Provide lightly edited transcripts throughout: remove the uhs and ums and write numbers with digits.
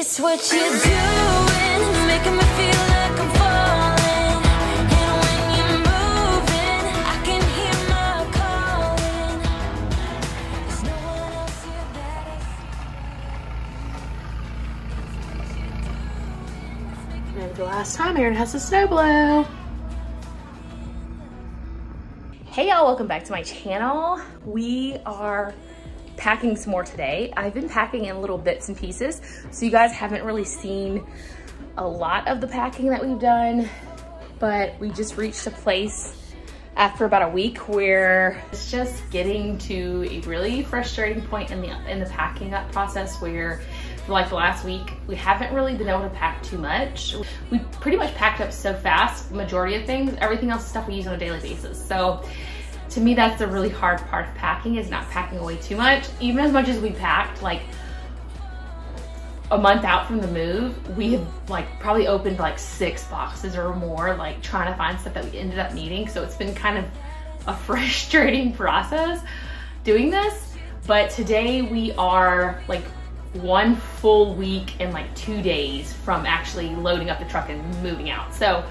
It's what you're doing, making me feel like I'm falling. And when you're moving, I can hear my calling. There's no one else here that I see. And the last time Erin has a snow blow. Hey y'all, welcome back to my channel. We are packing some more today. I've been packing in little bits and pieces, so you guys haven't really seen a lot of the packing that we've done, but we just reached a place after about a week where it's just getting to a really frustrating point in the packing up process where for like the last week, we haven't really been able to pack too much. We pretty much packed up so fast, the majority of things. Everything else is stuff we use on a daily basis. So to me, that's the really hard part of packing, is not packing away too much. Even as much as we packed, like a month out from the move, we have like probably opened like 6 boxes or more, like trying to find stuff that we ended up needing. So it's been kind of a frustrating process doing this. But today we are like 1 full week and like 2 days from actually loading up the truck and moving out. So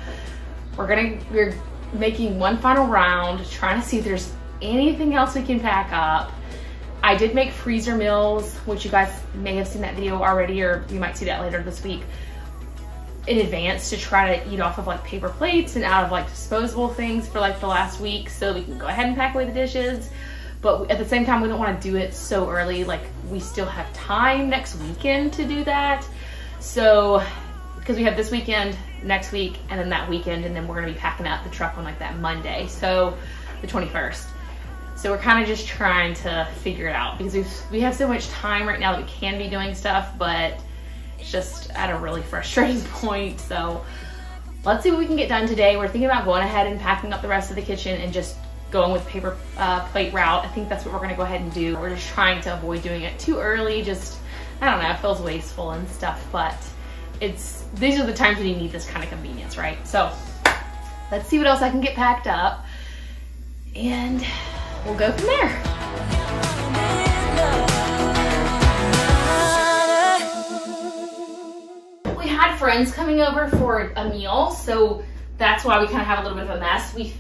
we're making one final round, trying to see if there's anything else we can pack up. I did make freezer meals, which you guys may have seen that video already, or you might see that later this week, in advance, to try to eat off of like paper plates and out of like disposable things for like the last week, so we can go ahead and pack away the dishes. But at the same time, we don't want to do it so early. Like, we still have time next weekend to do that. So, because we have this weekend, next week, and then that weekend, and then we're gonna be packing up the truck on like that Monday, so the 21st. So we're kind of just trying to figure it out, because we have so much time right now that we can be doing stuff, but it's just at a really frustrating point. So let's see what we can get done today. We're thinking about going ahead and packing up the rest of the kitchen and just going with paper plate route. I think that's what we're gonna go ahead and do. We're just trying to avoid doing it too early. Just, I don't know, it feels wasteful and stuff, but these are the times when you need this kind of convenience, right? So let's see what else I can get packed up, and we'll go from there. We had friends coming over for a meal, so that's why we kind of have a little bit of a mess. We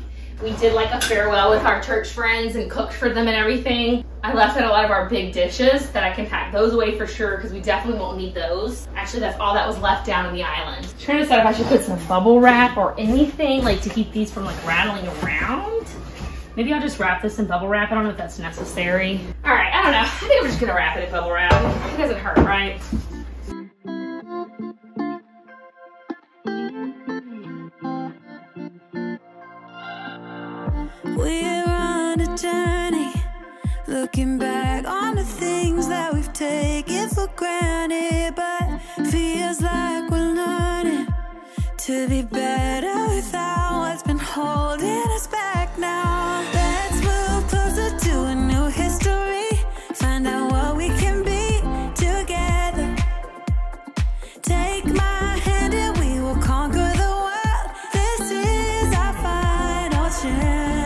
did like a farewell with our church friends and cooked for them and everything. I left out a lot of our big dishes that I can pack those away for sure, because we definitely won't need those. Actually, that's all that was left down in the island. I'm trying to decide if I should put some bubble wrap or anything like to keep these from like rattling around. Maybe I'll just wrap this in bubble wrap. I don't know if that's necessary. All right, I don't know. I think we're just gonna wrap it in bubble wrap. It doesn't hurt, right? We're on a journey, looking back on the things that we've taken for granted, but feels like we're learning to be better without what's been holding us back now. Let's move closer to a new history, find out what we can be together. Take my hand and we will conquer the world. This is our final chance.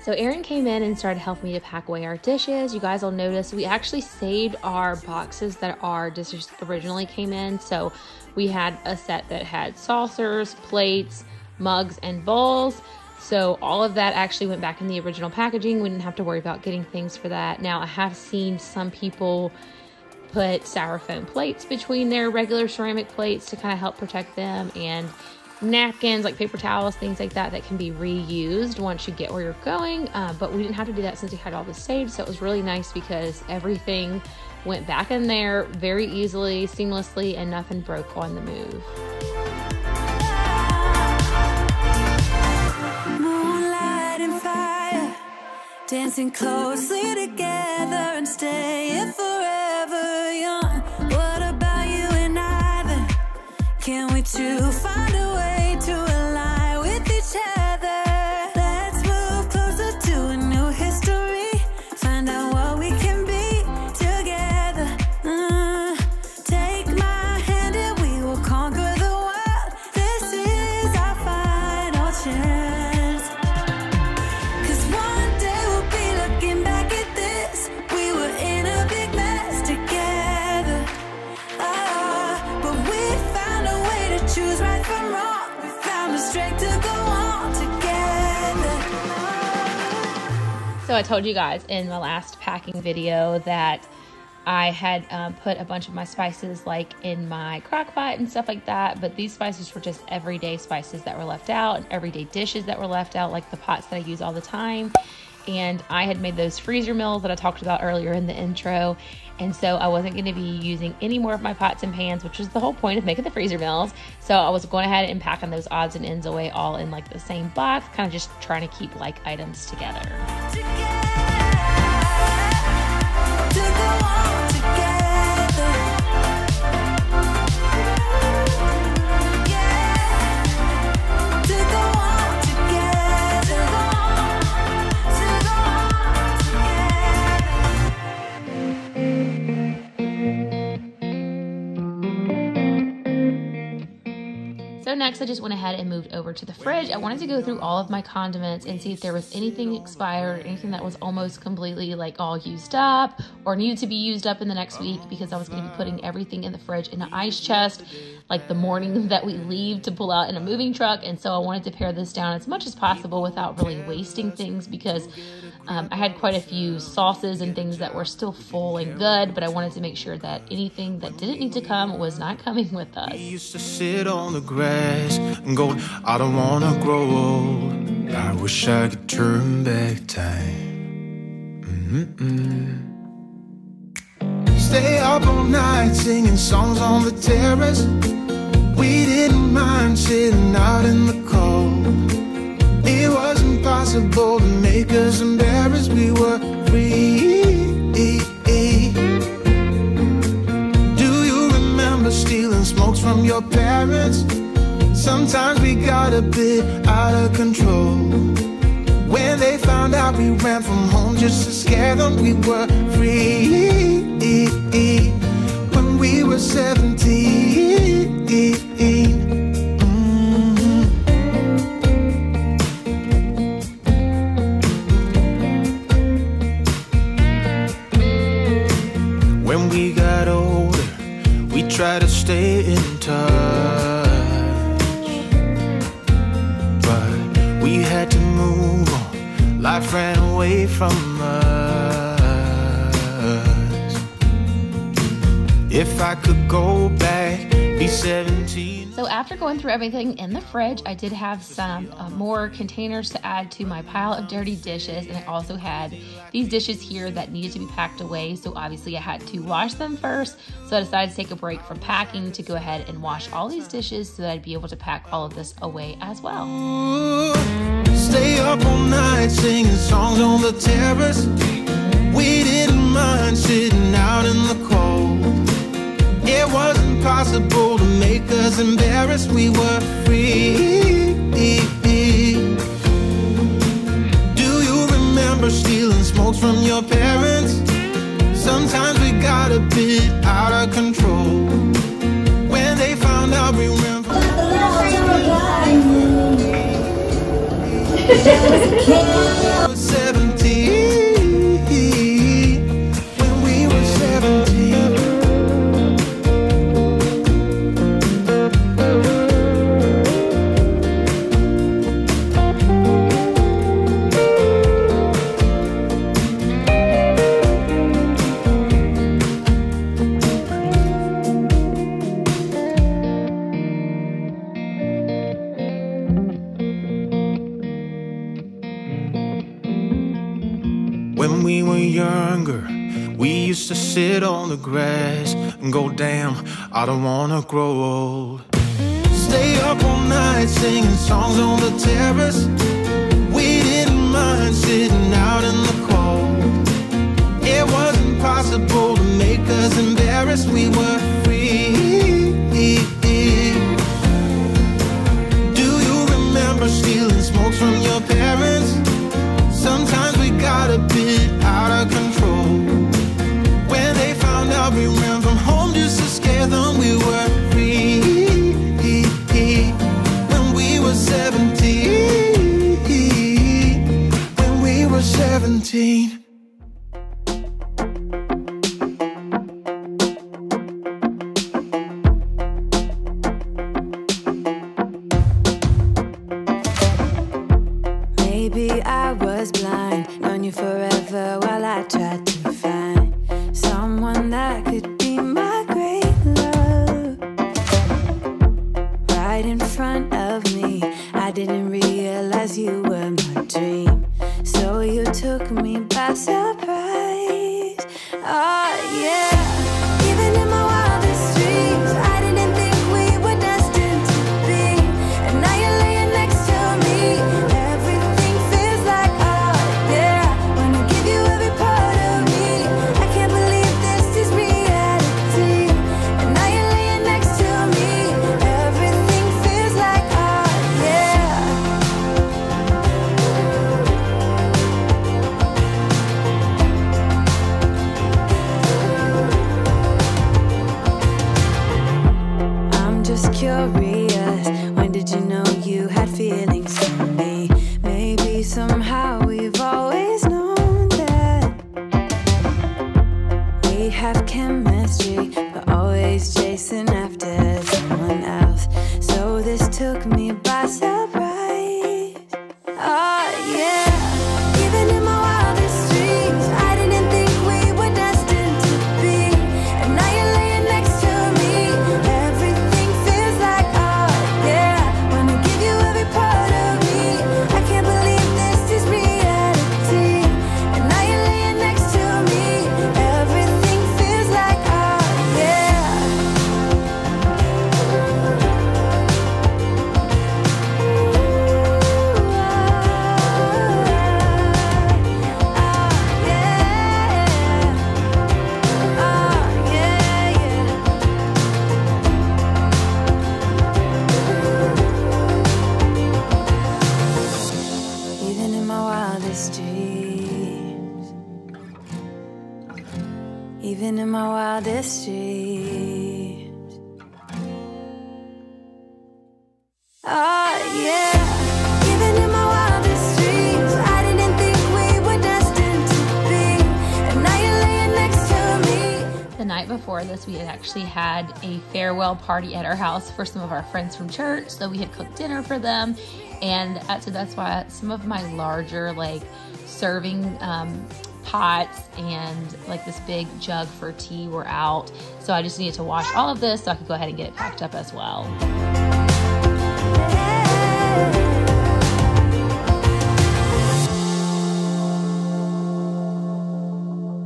So Erin came in and started helping me to pack away our dishes. You guys will notice we actually saved our boxes that our dishes originally came in. So we had a set that had saucers, plates, mugs, and bowls. So all of that actually went back in the original packaging. We didn't have to worry about getting things for that. Now, I have seen some people put styrofoam plates between their regular ceramic plates to kind of help protect them, and napkins, like paper towels, things like that, that can be reused once you get where you're going. But we didn't have to do that since we had all this saved. So it was really nice because everything went back in there very easily, seamlessly, and nothing broke on the move. Moonlight and fire, dancing closely together and staying forever young. What about you and I then? Can we two find a way to align with each other? Let's move closer to a new history, find out what we can be together. Take my hand and we will conquer the world. This is our final chance. 'Cause one day we'll be looking back So I told you guys in the last packing video that I had put a bunch of my spices like in my crock pot and stuff like that, but these spices were just everyday spices that were left out, and everyday dishes that were left out, like the pots that I use all the time. And I had made those freezer meals that I talked about earlier in the intro, and so I wasn't going to be using any more of my pots and pans, which was the whole point of making the freezer meals. So I was going ahead and packing those odds and ends away all in like the same box, kind of just trying to keep like items together. So next, I just went ahead and moved over to the fridge. I wanted to go through all of my condiments and see if there was anything expired, anything that was almost completely like all used up or needed to be used up in the next week, because I was going to be putting everything in the fridge in an ice chest like the morning that we leave to pull out in a moving truck. And so I wanted to pare this down as much as possible without really wasting things, because I had quite a few sauces and things that were still full and good, but I wanted to make sure that anything that didn't need to come was not coming with us. We used to sit on the grass and go, I don't wanna grow old. I wish I could turn back time. Stay up all night singing songs on the terrace. We didn't mind sitting out in the cold. It was impossible to make us embarrassed. We were free. Do you remember stealing smokes from your parents? Sometimes we got a bit out of control. When they found out we ran from home just to scare them, we were free. When we were 17. When we got older, we tried to stay in touch, but we had to move on. Life ran away from us. If I could go back, be 17. So after going through everything in the fridge, I did have some more containers to add to my pile of dirty dishes, and I also had these dishes here that needed to be packed away, so obviously I had to wash them first. So I decided to take a break from packing to go ahead and wash all these dishes so that I'd be able to pack all of this away as well. Stay up all night singing songs on the terrace. We didn't mind sitting out in the cold. It wasn't possible to make us embarrassed. We were free. Do you remember stealing smokes from your parents? Sometimes we got a bit out of control. When they found out we ran from home. 17. When we were 17. When we were younger, we used to sit on the grass and go, damn, I don't wanna grow old. Stay up all night singing songs on the terrace. We didn't mind sitting out in the cold. It wasn't possible to make us embarrassed. We were free. Do you remember stealing smokes from your parents? Sometimes we got a bit out of control. When they found out we ran from home just to scare them, we were free. When we were 17. When we were 17. Maybe I was blind, known you forever while I tried to find someone that could be my great love. Right in front of me, I didn't realize you were my dream, so you took me by surprise. Oh yeah, even in my wildest dreams, I didn't think we were destined to be. And now you're laying next to me. Everything feels like oh yeah, wanna give you every part of me. I can't believe this is reality. And now you're laying next to me. Everything feels like oh yeah. I'm just curious, when did you know you had feelings for me? Maybe somehow we've always known that we have chemistry, but always chasing after someone else. So this took me by surprise. Oh yeah, even in my wildest dreams, I didn't think we were destined to be. And now you're laying next to me. Everything feels like oh yeah, wanna give you every part of me. I can't believe this is reality. And now you're laying next to me. Everything feels like oh yeah. Even in my wildest dreams, even in my wildest dreams. Oh yeah, even in my wildest dreams, I didn't think we were destined to be. And now you're laying next to me. The night before this, we had actually had a farewell party at our house for some of our friends from church. So we had cooked dinner for them. And so that's why some of my larger like serving pots and like this big jug for tea were out. So I just needed to wash all of this so I could go ahead and get it packed up as well.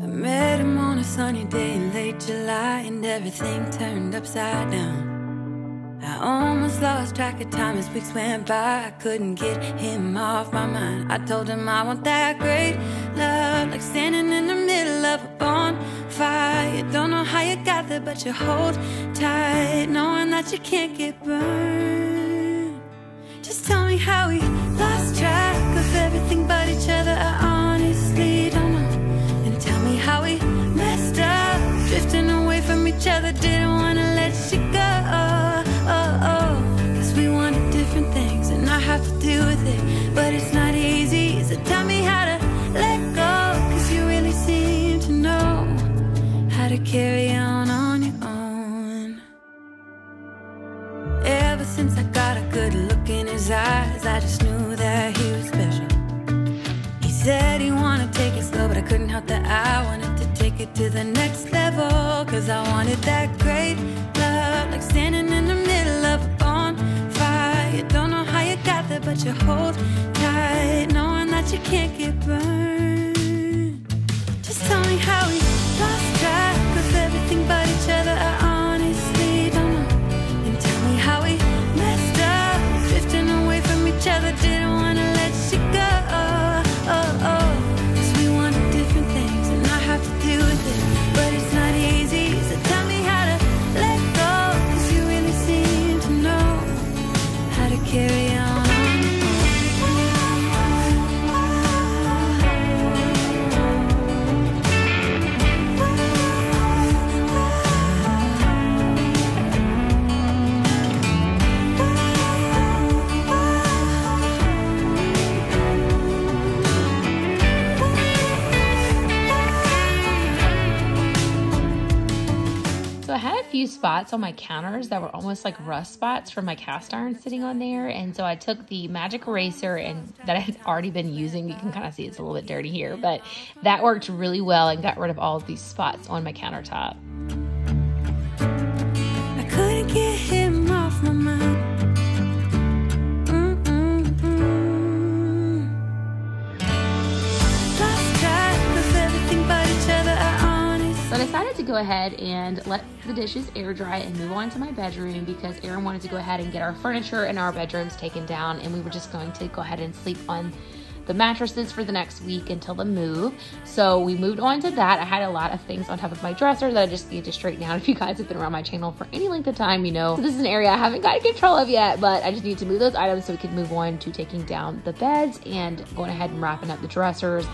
I met him on a sunny day in late July, and everything turned upside down. I almost lost track of time as weeks went by. I couldn't get him off my mind. I told him I want that great love, like standing in the middle of a bonfire. You don't know how you got there, but you hold tight, knowing that you can't get burned. Just tell me how we lost track of everything but each other. I honestly don't know. And tell me how we messed up, drifting away from each other. Didn't wanna let you go. Cause we wanted different things, and I have to deal with it, but it's not easy. So tell me how to let go, cause you really seem to know how to carry on your own. Ever since I got a good look in his eyes, I just knew that he was special. He said he wanted to take it slow, but I couldn't help that I wanted to take it to the next level. Cause I wanted that great love, like standing in the middle of a bonfire. You don't know how you got there, but you hold tight, knowing that you can't get burned. Just tell me how we lost track of everything but each other. I honestly don't know. And tell me how we messed up, drifting away from each other. Didn't wanna let you go. Cause we wanted different things, and I have to deal with it, but it's not easy. So tell me how to let go, cause you really seem to know how to carry on. these spots on my counters that were almost like rust spots from my cast iron sitting on there. And so I took the magic eraser and that I had already been using. You can kind of see it's a little bit dirty here, but that worked really well and got rid of all of these spots on my countertop. I couldn't get him off my mind. So I decided to go ahead and let the dishes air dry and move on to my bedroom because Aaron wanted to go ahead and get our furniture in our bedrooms taken down, and we were just going to go ahead and sleep on the mattresses for the next week until the move. So we moved on to that. I had a lot of things on top of my dresser that I just need to straighten out. If you guys have been around my channel for any length of time, you know, so this is an area I haven't gotten control of yet, but I just need to move those items so we can move on to taking down the beds and going ahead and wrapping up the dressers.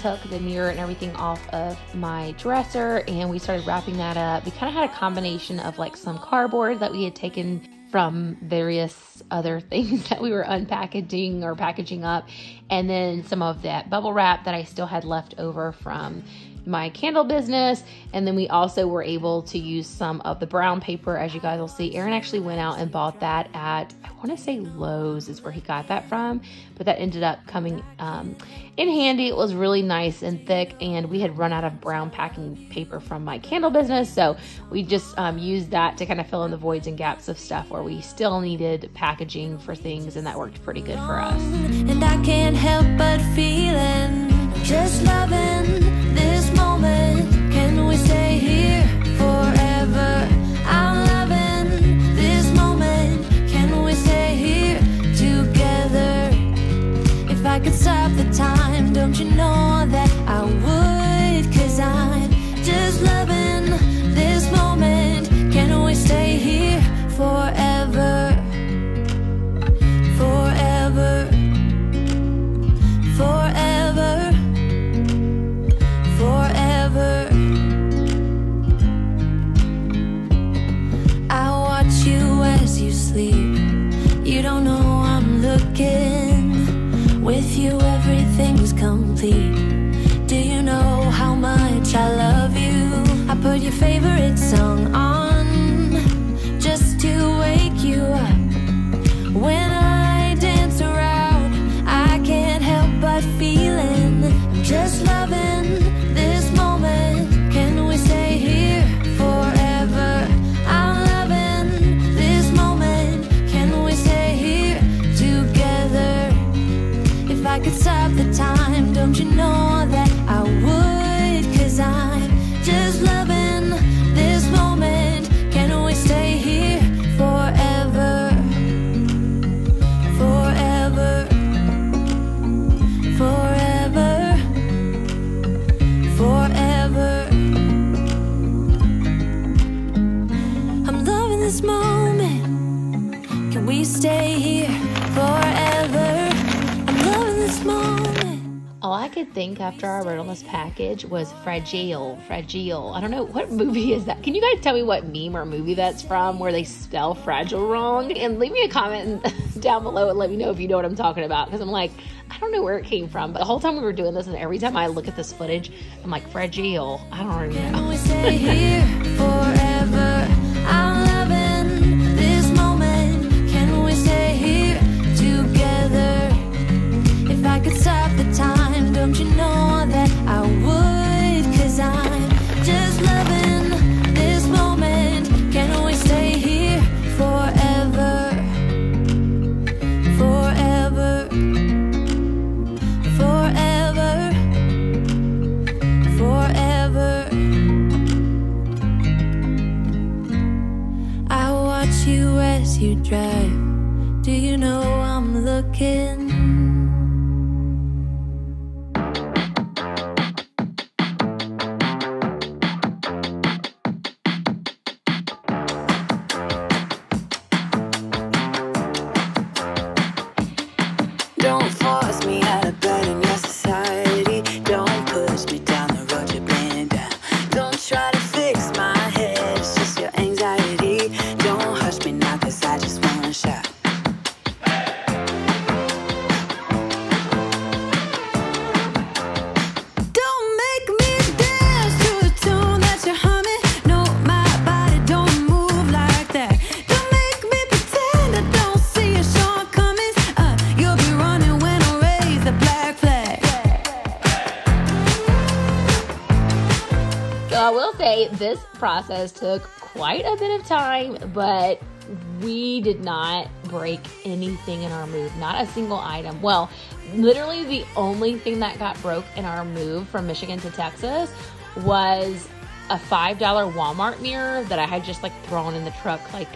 took the mirror and everything off of my dresser and we started wrapping that up. We kind of had a combination of like some cardboard that we had taken from various other things that we were unpackaging or packaging up, and then some of that bubble wrap that I still had left over from my candle business. And then we also were able to use some of the brown paper, as you guys will see. Aaron actually went out and bought that at, I want to say Lowe's is where he got that from, but that ended up coming in handy. It was really nice and thick, and we had run out of brown packing paper from my candle business, so we just used that to kind of fill in the voids and gaps of stuff where we still needed packaging for things, and that worked pretty good for us. And I can't help but feeling, just loving this moment. Can we stay here forever? I'm loving this moment. Can we stay here together? If I could stop the time, don't you know that I would? 'Cause I'm just loving this moment. Can we stay here forever? Forever. Forever. Forever. I watch you as you sleep. You don't know I'm looking. With you everything's complete. Do you know how much I love you? I put your favorite song on just to wake you up. When I dance around, I can't help but feeling, I'm just loving this moment. Can we stay here forever? I'm loving this moment. Can we stay here together? If I could stop the time, don't you know that I would? 'Cause I'm just loving this moment. Can we stay here forever? Forever. Forever. Forever. I'm loving this moment. Can we stay here forever? I'm loving this moment. All I could think after I wrote on this package was fragile. Fragile. I don't know, what movie is that? Can you guys tell me what meme or movie that's from where they spell fragile wrong? And leave me a comment down below and let me know if you know what I'm talking about, because I'm like, I don't know where it came from, but the whole time we were doing this, and every time I look at this footage, I'm like, fragile. I don't even know. Can we stay here forever? I'm loving this moment. Can we stay here together? If I could stop the time, don't you know that I would? 'Cause I'm just loving this moment. Can we stay here forever? Forever. Forever. Forever. I watch you as you drive. Do you know I'm looking? Don't force me out of bed in your society. Don't push me down the road you're bringing down. Don't try to fix my head, it's just your anxiety. Don't hush me now, 'cause I just wanna shout. Don't make me dance to a tune that you're humming. No, my body don't move like that. Don't make me pretend I don't see your shortcomings. You'll be running when I raise the black flag. So I will say this process took quite a bit of time, but we did not break anything in our move, not a single item. Well, literally the only thing that got broke in our move from Michigan to Texas was a $5 Walmart mirror that I had just like thrown in the truck as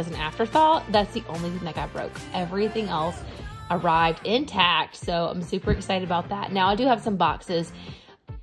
an afterthought. That's the only thing that got broke. Everything else arrived intact, so I'm super excited about that. Now I do have some boxes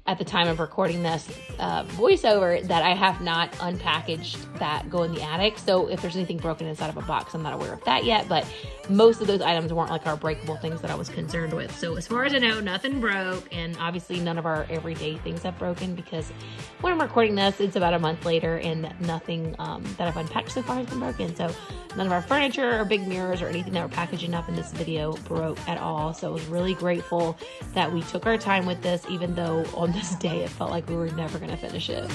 at the time of recording this voiceover that I have not unpackaged that go in the attic. So if there's anything broken inside of a box, I'm not aware of that yet, but most of those items weren't like our breakable things that I was concerned with. So as far as I know, nothing broke, and obviously none of our everyday things have broken, because when I'm recording this, it's about a month later and nothing that I've unpacked so far has been broken. So none of our furniture or big mirrors or anything that we're packaging up in this video broke at all. So I was really grateful that we took our time with this, even though on this day, it felt like we were never going to finish it.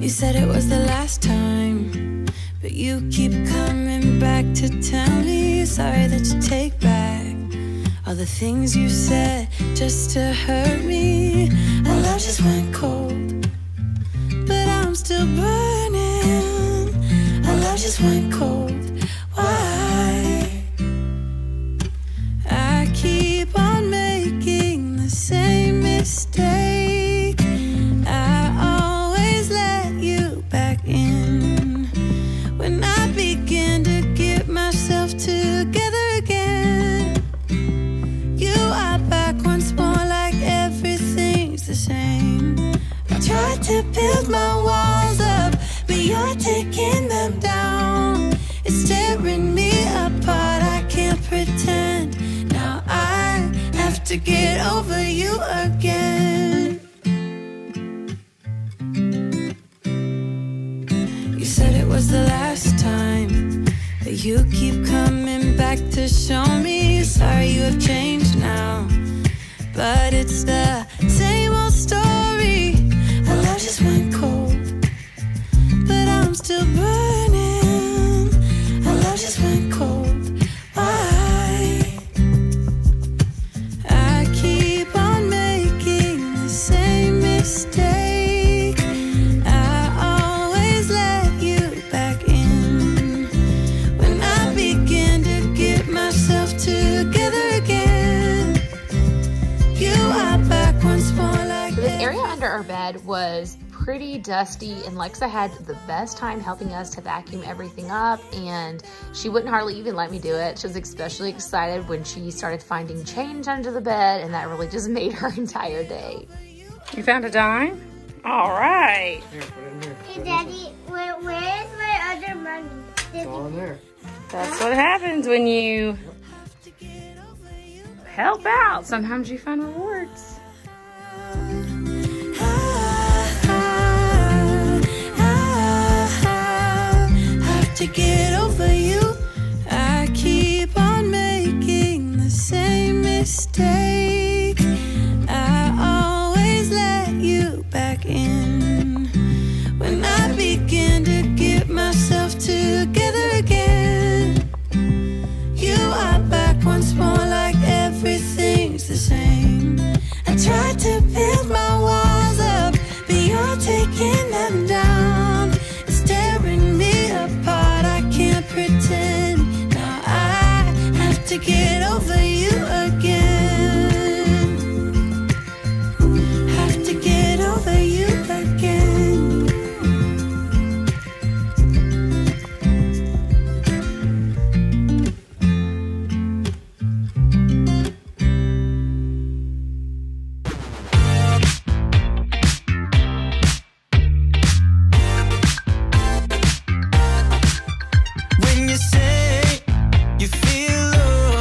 You said it was the last time, but you keep coming back to tell me sorry that you take back all the things you said just to hurt me. Our love just went cold, but I'm still burning. Our love just went cold. Why? I keep on making the same mistake. I always let you back in when I begin to get myself together again. You are back once more, like everything's the same. I tried to build my walls up, but you're taking them down. It's tearing me apart, I can't pretend. Now I have to get over you again. You said it was the last time, but you keep coming back to show me sorry you have changed now. But it's the same old story. Our love just went cold, but I'm still burning. Our love just went cold. Why? I keep on making the same mistake. I always let you back in when I begin to get myself together again. You are back once more, like This area under our bed was pretty dusty, and Lexa had the best time helping us to vacuum everything up, and she wouldn't hardly even let me do it. She was especially excited when she started finding change under the bed, and that really just made her entire day. You found a dime? All right. Here, put it in here. Hey, Daddy, where is my other money? It's all in there. That's what happens when you help out. Sometimes you find rewards. To get over you, I keep on making the same mistake. I always let you back in when I begin to get myself together again. You are back once more, like everything's the same. I tried to build my walls up, but you're taking them down. It's tearing me apart, can't pretend. Now I have to get over you again. Have to get over you again. When you say you feel low,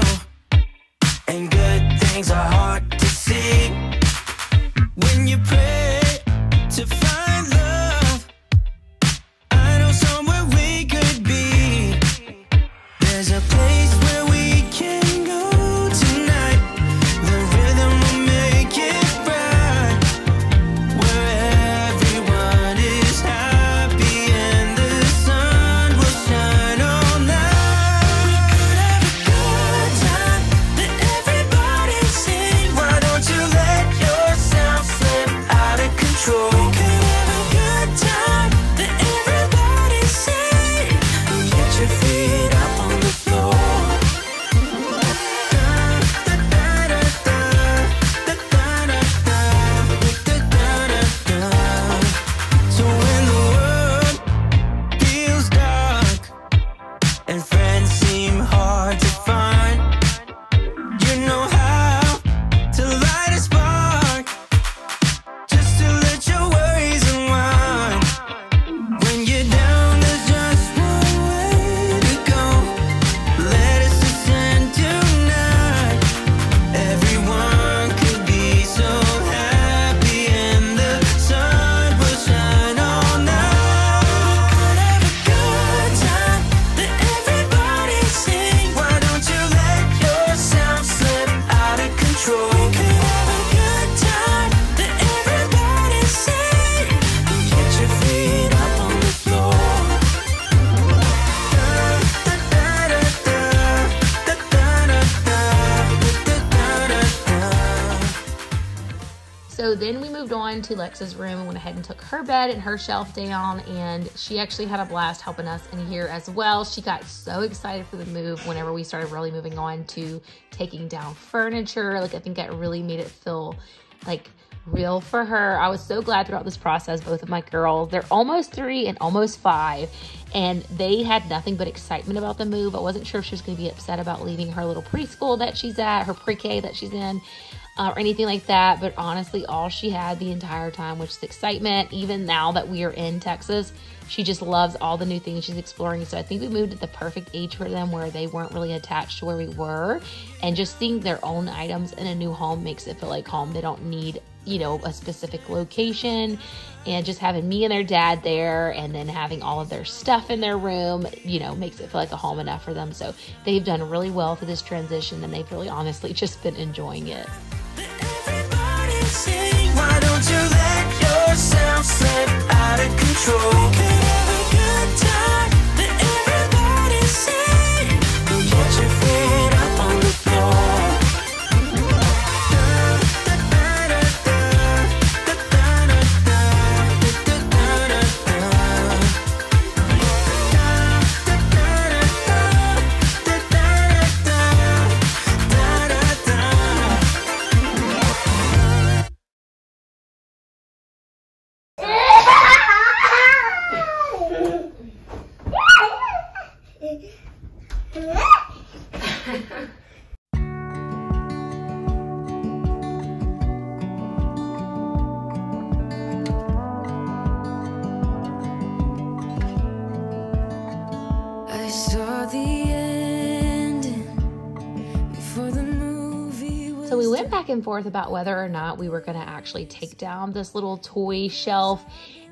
then we moved on to Lex's room and went ahead and took her bed and her shelf down, and she actually had a blast helping us in here as well. She got so excited for the move whenever we started really moving on to taking down furniture. Like, I think that really made it feel like real for her. I was so glad throughout this process. Both of my girls, they're almost 3 and almost 5, and they had nothing but excitement about the move. I wasn't sure if she was going to be upset about leaving her little preschool that she's at, her pre-K that she's in, or anything like that. But honestly, all she had the entire time was just excitement. Even now that we are in Texas, she just loves all the new things she's exploring. So I think we moved at the perfect age for them, where they weren't really attached to where we were, and just seeing their own items in a new home makes it feel like home. They don't need, you know, a specific location, and just having me and their dad there, and then having all of their stuff in their room, you know, makes it feel like a home enough for them. So they've done really well for this transition, and they've really honestly just been enjoying it. Everybody sing, why don't you let yourself slip out of control? We could have a good time. Everybody sing, get your feet up on the floor. I saw the ending before the movie was So we went back and forth about whether or not we were going to actually take down this little toy shelf,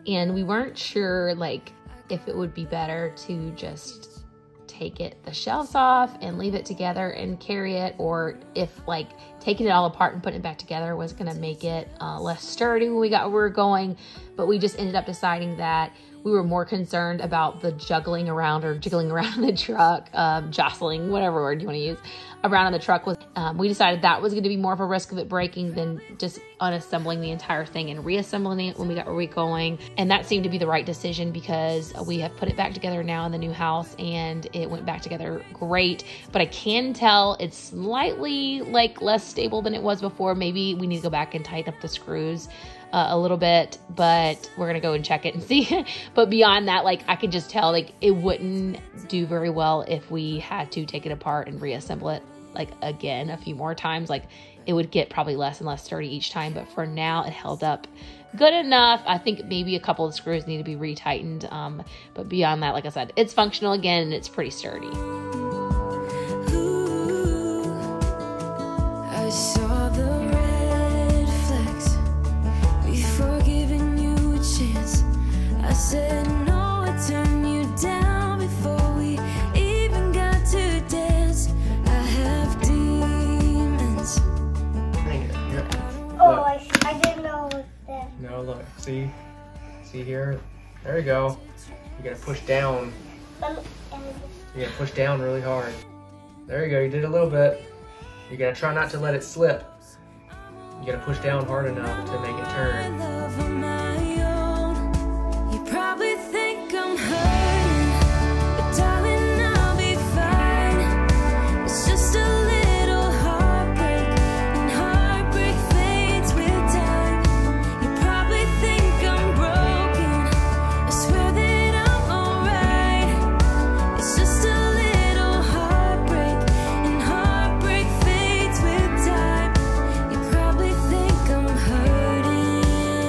and we weren't sure like if it would be better to just take the shelves off and leave it together and carry it, or if like taking it all apart and putting it back together was going to make it less sturdy when we got where we were going. But we just ended up deciding that we were more concerned about the jiggling around in the truck, jostling, whatever word you want to use, around in the truck. We decided that was going to be more of a risk of it breaking than just unassembling the entire thing and reassembling it when we got where we were going. And that seemed to be the right decision, because we have put it back together now in the new house, and it went back together great. But I can tell it's slightly like less stable than it was before. Maybe we need to go back and tighten up the screws a little bit, but we're gonna go and check it and see. But beyond that, like, I could just tell like it wouldn't do very well if we had to take it apart and reassemble it like again a few more times. Like, it would get probably less and less sturdy each time, but for now it held up good enough. I think maybe a couple of screws need to be retightened, but beyond that, like I said, it's functional again and it's pretty sturdy. Ooh, I saw the red flags before giving you a chance. I said no, I turned you down before we even got to dance. I have demons. Oh, I didn't know it was there. No, look. See here? There you go. You gotta push down. You gotta push down really hard. There you go. You did a little bit. You gotta try not to let it slip. You gotta push down hard enough to make it turn. Love on my own. You probably think I'm hurting, but darling, I'll be fine. It's just a little heartbreak, and heartbreak fades with time. You probably think I'm broken. I swear that I'm alright. It's just a little heartbreak, and heartbreak fades with time. You probably think I'm hurting.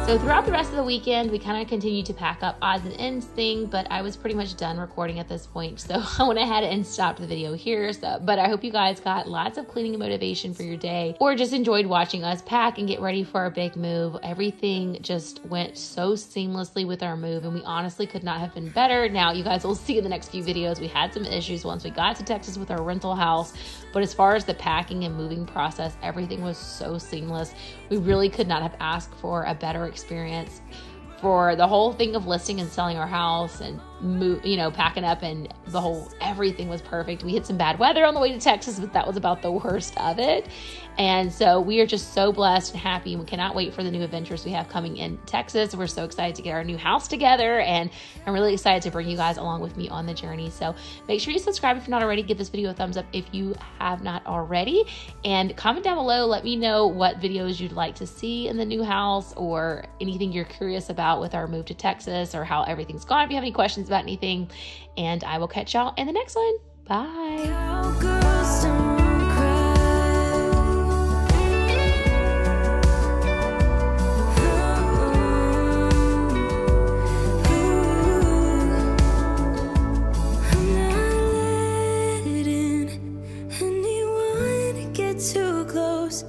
So throughout the rest of the weekend, we kind of continued to pack up odds and ends thing, but I was pretty much done recording at this point. So I went ahead and stopped the video here. But I hope you guys got lots of cleaning motivation for your day, or just enjoyed watching us pack and get ready for our big move. Everything just went so seamlessly with our move, and we honestly could not have been better. Now, you guys will see in the next few videos, we had some issues once we got to Texas with our rental house, but as far as the packing and moving process, everything was so seamless. We really could not have asked for a better experience for the whole thing of listing and selling our house and packing up, and everything was perfect. We had some bad weather on the way to Texas, but that was about the worst of it. And so we are just so blessed and happy, and we cannot wait for the new adventures we have coming in Texas. We're so excited to get our new house together, and I'm really excited to bring you guys along with me on the journey. So make sure you subscribe if you're not already. Give this video a thumbs up if you have not already, and comment down below. Let me know what videos you'd like to see in the new house, or anything you're curious about with our move to Texas, or how everything's gone. If you have any questions about anything, and I will catch y'all in the next one. Bye. Cowgirls don't cry. I'm not letting anyone get too close.